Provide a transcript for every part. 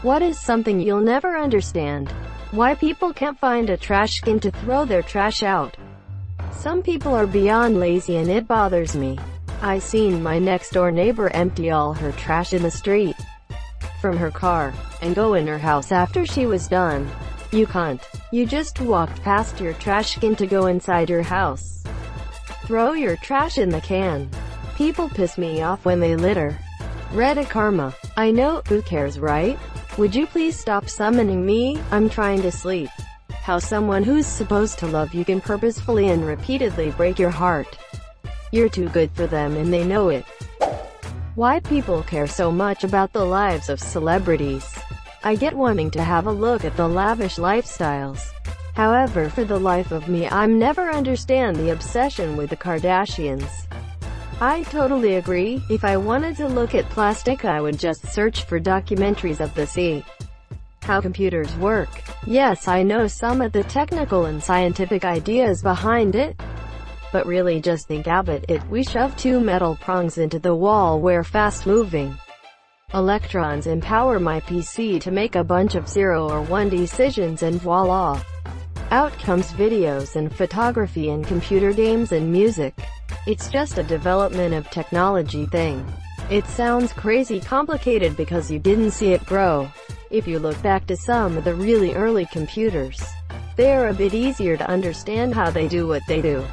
What is something you'll never understand? Why people can't find a trash can to throw their trash out. Some people are beyond lazy and it bothers me. I seen my next door neighbor empty all her trash in the street from her car and go in her house after she was done. You can't. You just walked past your trash can to go inside your house. Throw your trash in the can. People piss me off when they litter. Reddit karma. I know, who cares, right? Would you please stop summoning me? I'm trying to sleep. How someone who's supposed to love you can purposefully and repeatedly break your heart. You're too good for them and they know it. Why people care so much about the lives of celebrities. I get wanting to have a look at the lavish lifestyles. However, for the life of me, I'm never understand the obsession with the Kardashians. I totally agree. If I wanted to look at plastic, I would just search for documentaries of the sea. How computers work. Yes, I know some of the technical and scientific ideas behind it. But really just think about it. We shove two metal prongs into the wall where fast-moving electrons empower my PC to make a bunch of 0 or 1 decisions and voila! Out comes videos and photography and computer games and music. It's just a development of technology thing. It sounds crazy complicated because you didn't see it grow. If you look back to some of the really early computers, they're a bit easier to understand how they do what they do.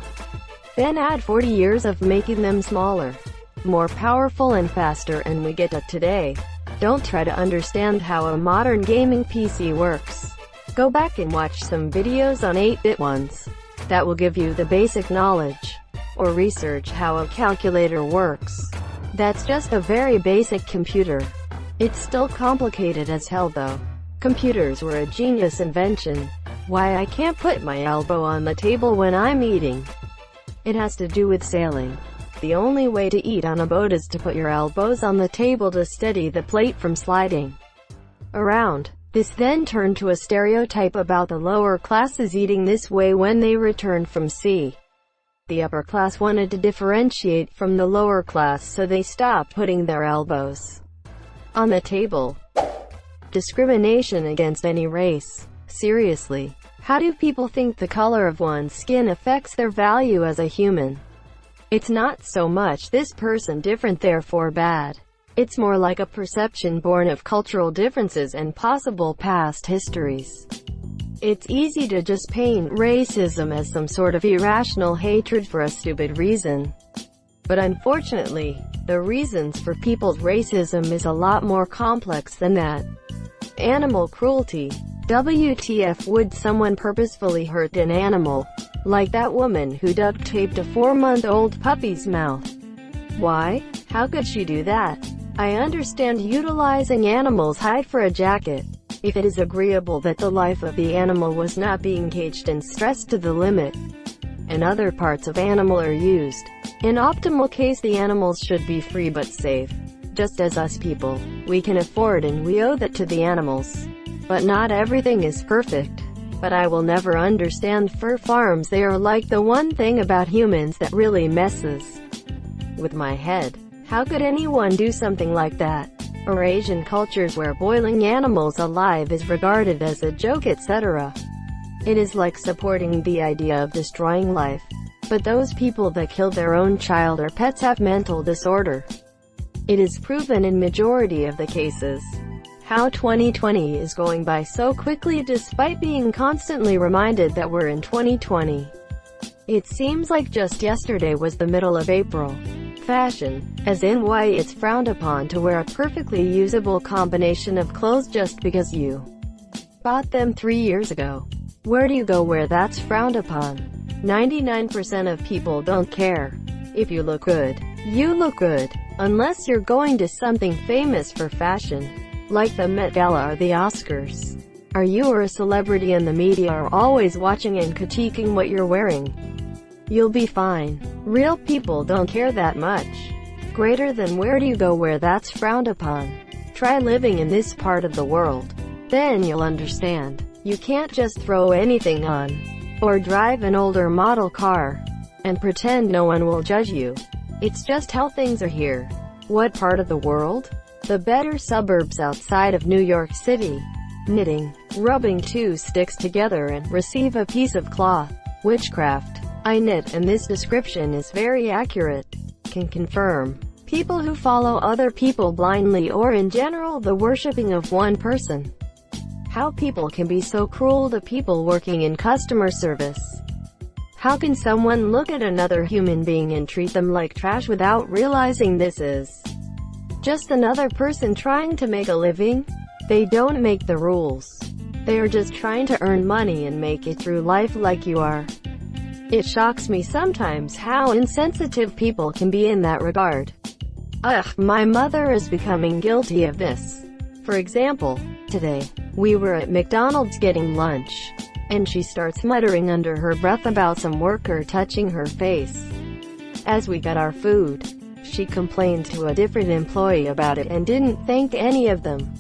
Then add 40 years of making them smaller, more powerful and faster, and we get to today. Don't try to understand how a modern gaming PC works. Go back and watch some videos on 8-bit ones. That will give you the basic knowledge. Or research how a calculator works. That's just a very basic computer. It's still complicated as hell though. Computers were a genius invention. Why I can't put my elbow on the table when I'm eating? It has to do with sailing. The only way to eat on a boat is to put your elbows on the table to steady the plate from sliding around. This then turned to a stereotype about the lower classes eating this way when they returned from sea. The upper class wanted to differentiate from the lower class, so they stopped putting their elbows on the table. Discrimination against any race. Seriously, how do people think the color of one's skin affects their value as a human? It's not so much this person different therefore bad. It's more like a perception born of cultural differences and possible past histories. It's easy to just paint racism as some sort of irrational hatred for a stupid reason. But unfortunately, the reasons for people's racism is a lot more complex than that. Animal cruelty. WTF, would someone purposefully hurt an animal? Like that woman who duct taped a 4-month-old puppy's mouth. Why? How could she do that? I understand utilizing animals' hide for a jacket, if it is agreeable that the life of the animal was not being caged and stressed to the limit, and other parts of animal are used. In optimal case, the animals should be free but safe. Just as us people, we can afford and we owe that to the animals. But not everything is perfect. But I will never understand fur farms. They are like the one thing about humans that really messes with my head. How could anyone do something like that? Or Asian cultures where boiling animals alive is regarded as a joke, etc. It is like supporting the idea of destroying life. But those people that kill their own child or pets have mental disorder. It is proven in majority of the cases. How 2020 is going by so quickly despite being constantly reminded that we're in 2020. It seems like just yesterday was the middle of April. Fashion, as in why it's frowned upon to wear a perfectly usable combination of clothes just because you bought them 3 years ago. Where do you go where that's frowned upon? 99% of people don't care. If you look good, you look good. Unless you're going to something famous for fashion, like the Met Gala or the Oscars. Are you or a celebrity and the media are always watching and critiquing what you're wearing? You'll be fine. Real people don't care that much. Greater than where do you go where that's frowned upon? Try living in this part of the world. Then you'll understand. You can't just throw anything on, or drive an older model car, and pretend no one will judge you. It's just how things are here. What part of the world? The better suburbs outside of New York City. Knitting. Rubbing two sticks together and receive a piece of cloth. Witchcraft. I knit, and this description is very accurate. Can confirm. People who follow other people blindly, or in general the worshipping of one person. How people can be so cruel to people working in customer service. How can someone look at another human being and treat them like trash without realizing this is just another person trying to make a living? They don't make the rules. They are just trying to earn money and make it through life like you are. It shocks me sometimes how insensitive people can be in that regard. Ugh, my mother is becoming guilty of this. For example, today, we were at McDonald's getting lunch, and she starts muttering under her breath about some worker touching her face. As we got our food, she complained to a different employee about it and didn't thank any of them,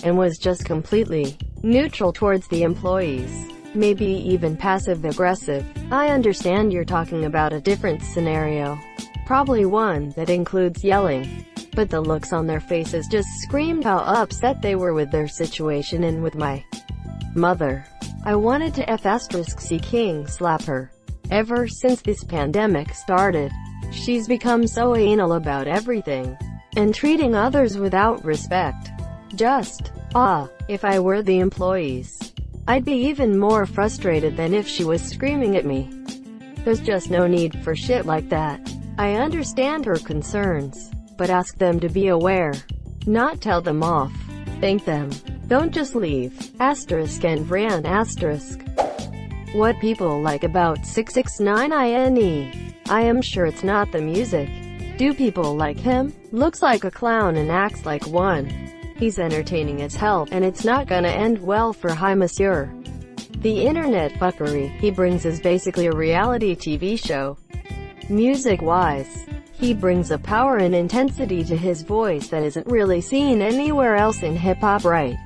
and was just completely neutral towards the employees, maybe even passive-aggressive. I understand you're talking about a different scenario, probably one that includes yelling, but the looks on their faces just screamed how upset they were with their situation and with my mother. I wanted to F***C King slap her. Ever since this pandemic started, she's become so anal about everything, and treating others without respect. If I were the employees, I'd be even more frustrated than if she was screaming at me. There's just no need for shit like that. I understand her concerns, but ask them to be aware. Not tell them off. Thank them. Don't just leave. Asterisk and ran asterisk. What people like about 6ix9ine? I am sure it's not the music. Do people like him? Looks like a clown and acts like one. He's entertaining as hell, and it's not gonna end well for Hi Monsieur. The internet fuckery he brings is basically a reality TV show. Music-wise, he brings a power and intensity to his voice that isn't really seen anywhere else in hip-hop right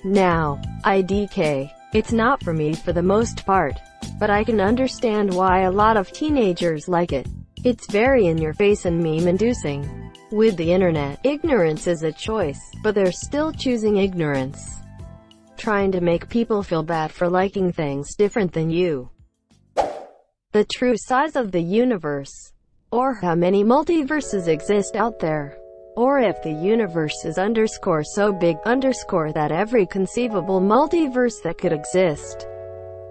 now. IDK. It's not for me for the most part, but I can understand why a lot of teenagers like it. It's very in-your-face and meme-inducing. With the internet, ignorance is a choice, but they're still choosing ignorance. Trying to make people feel bad for liking things different than you. The true size of the universe. Or how many multiverses exist out there. Or if the universe is underscore so big underscore that every conceivable multiverse that could exist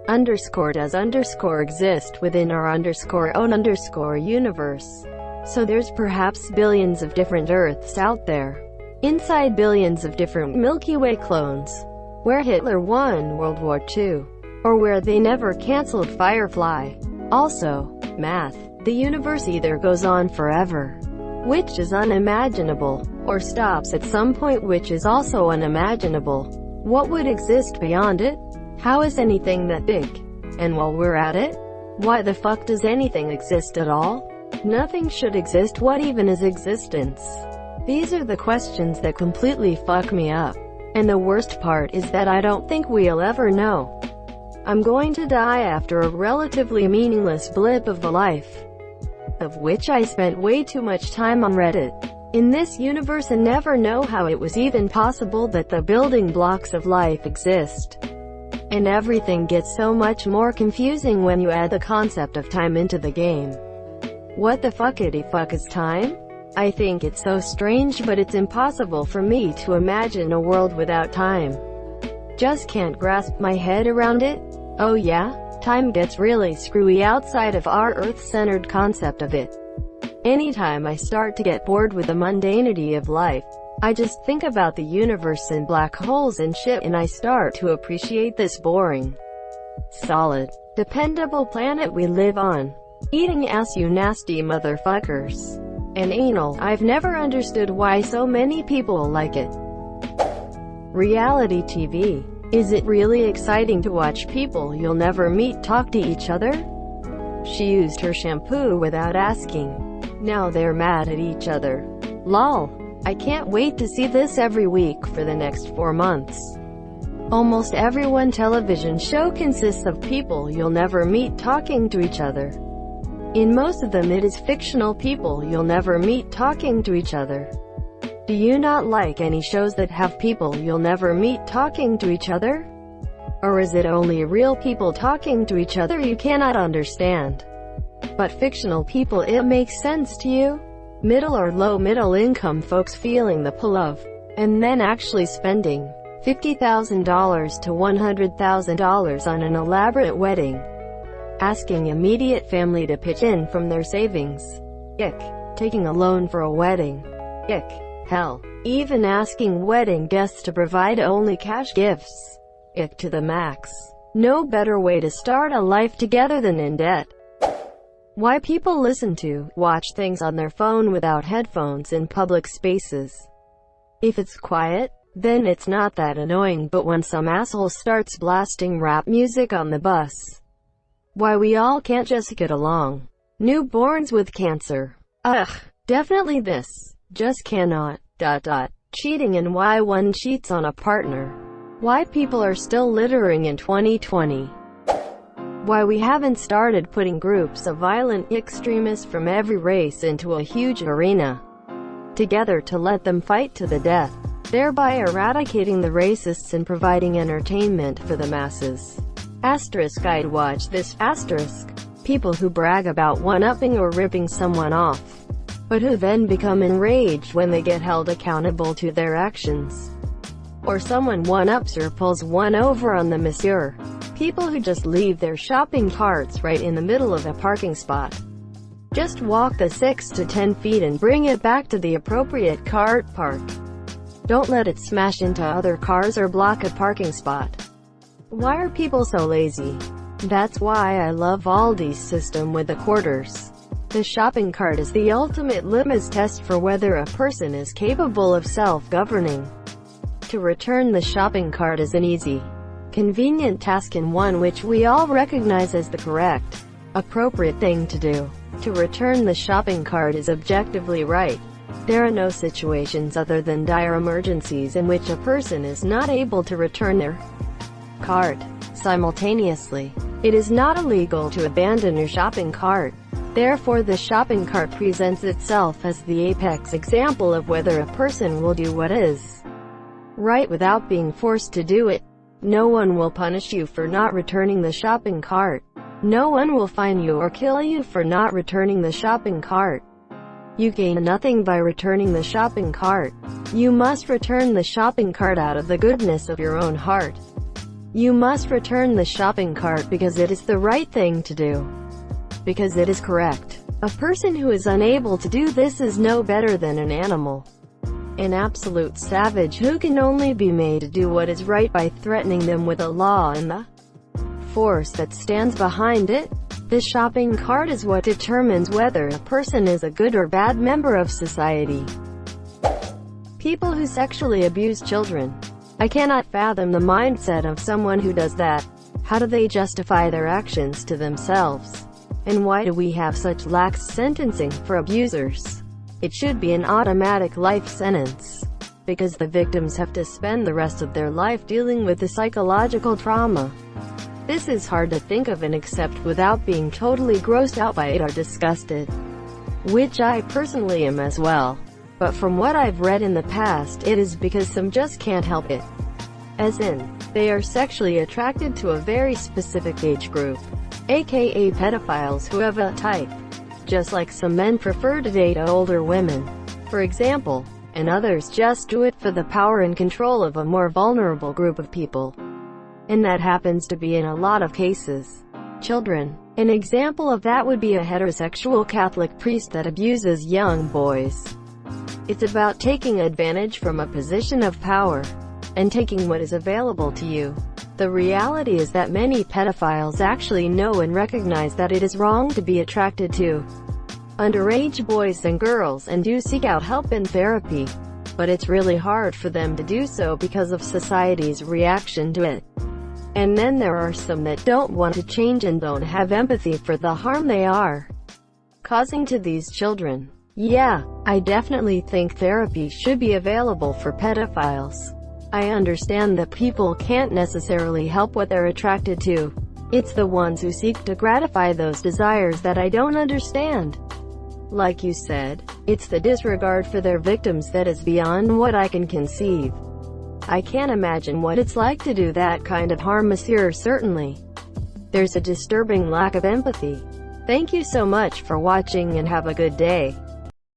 underscore does underscore exist within our underscore own underscore universe. So there's perhaps billions of different Earths out there, inside billions of different Milky Way clones, where Hitler won World War II, or where they never cancelled Firefly. Also, math. The universe either goes on forever, which is unimaginable, or stops at some point, which is also unimaginable. What would exist beyond it? How is anything that big? And while we're at it, why the fuck does anything exist at all? Nothing should exist. What even is existence? These are the questions that completely fuck me up. And the worst part is that I don't think we'll ever know. I'm going to die after a relatively meaningless blip of a life, of which I spent way too much time on Reddit, in this universe, and never know how it was even possible that the building blocks of life exist. And everything gets so much more confusing when you add the concept of time into the game. What the fuckity fuck is time? I think it's so strange, but it's impossible for me to imagine a world without time. Just can't grasp my head around it. Oh yeah? Time gets really screwy outside of our Earth-centered concept of it. Anytime I start to get bored with the mundanity of life, I just think about the universe and black holes and shit, and I start to appreciate this boring, solid, dependable planet we live on. Eating ass, you nasty motherfuckers. And anal. I've never understood why so many people like it. Reality TV. Is it really exciting to watch people you'll never meet talk to each other? She used her shampoo without asking. Now they're mad at each other. Lol. I can't wait to see this every week for the next 4 months. Almost every one television show consists of people you'll never meet talking to each other. In most of them it is fictional people you'll never meet talking to each other. Do you not like any shows that have people you'll never meet talking to each other? Or is it only real people talking to each other you cannot understand? But fictional people, it makes sense to you? Middle or low middle income folks feeling the pull of, and then actually spending $50,000 to $100,000 on an elaborate wedding. Asking immediate family to pitch in from their savings. Ick. Taking a loan for a wedding. Ick. Hell. Even asking wedding guests to provide only cash gifts. Ick to the max. No better way to start a life together than in debt. Why people listen to, watch things on their phone without headphones in public spaces. If it's quiet, then it's not that annoying, but when some asshole starts blasting rap music on the bus. Why we all can't just get along. Newborns with cancer. Ugh. Definitely this. Just cannot. Cheating and why one cheats on a partner. Why people are still littering in 2020. Why we haven't started putting groups of violent extremists from every race into a huge arena together to let them fight to the death, thereby eradicating the racists and providing entertainment for the masses. Asterisk. I'd watch this. Asterisk. People who brag about one-upping or ripping someone off, but who then become enraged when they get held accountable to their actions. Or someone one-ups or pulls one over on them. Monsieur. People who just leave their shopping carts right in the middle of a parking spot. Just walk the 6 to 10 feet and bring it back to the appropriate cart park. Don't let it smash into other cars or block a parking spot. Why are people so lazy? That's why I love Aldi's system with the quarters. The shopping cart is the ultimate litmus test for whether a person is capable of self-governing. To return the shopping cart is an easy, convenient task and one which we all recognize as the correct, appropriate thing to do. To return the shopping cart is objectively right. There are no situations other than dire emergencies in which a person is not able to return their cart simultaneously. It is not illegal to abandon your shopping cart. Therefore, the shopping cart presents itself as the apex example of whether a person will do what is right without being forced to do it. No one will punish you for not returning the shopping cart. No one will fine you or kill you for not returning the shopping cart. You gain nothing by returning the shopping cart. You must return the shopping cart out of the goodness of your own heart. You must return the shopping cart because it is the right thing to do. Because it is correct. A person who is unable to do this is no better than an animal. An absolute savage who can only be made to do what is right by threatening them with a law and the force that stands behind it. The shopping cart is what determines whether a person is a good or bad member of society. People who sexually abuse children. I cannot fathom the mindset of someone who does that. How do they justify their actions to themselves? And why do we have such lax sentencing for abusers? It should be an automatic life sentence, because the victims have to spend the rest of their life dealing with the psychological trauma. This is hard to think of and accept without being totally grossed out by it or disgusted, which I personally am as well. But from what I've read in the past, it is because some just can't help it. As in, they are sexually attracted to a very specific age group, aka pedophiles who have a type. Just like some men prefer to date older women, for example, and others just do it for the power and control of a more vulnerable group of people. And that happens to be in a lot of cases, children. An example of that would be a heterosexual Catholic priest that abuses young boys. It's about taking advantage from a position of power, and taking what is available to you. The reality is that many pedophiles actually know and recognize that it is wrong to be attracted to underage boys and girls and do seek out help and therapy. But it's really hard for them to do so because of society's reaction to it. And then there are some that don't want to change and don't have empathy for the harm they are causing to these children. Yeah, I definitely think therapy should be available for pedophiles. I understand that people can't necessarily help what they're attracted to, It's the ones who seek to gratify those desires that I don't understand. Like you said, it's the disregard for their victims that is beyond what I can conceive. I can't imagine what it's like to do that kind of harm, monsieur. Certainly, there's a disturbing lack of empathy. Thank you so much for watching and have a good day.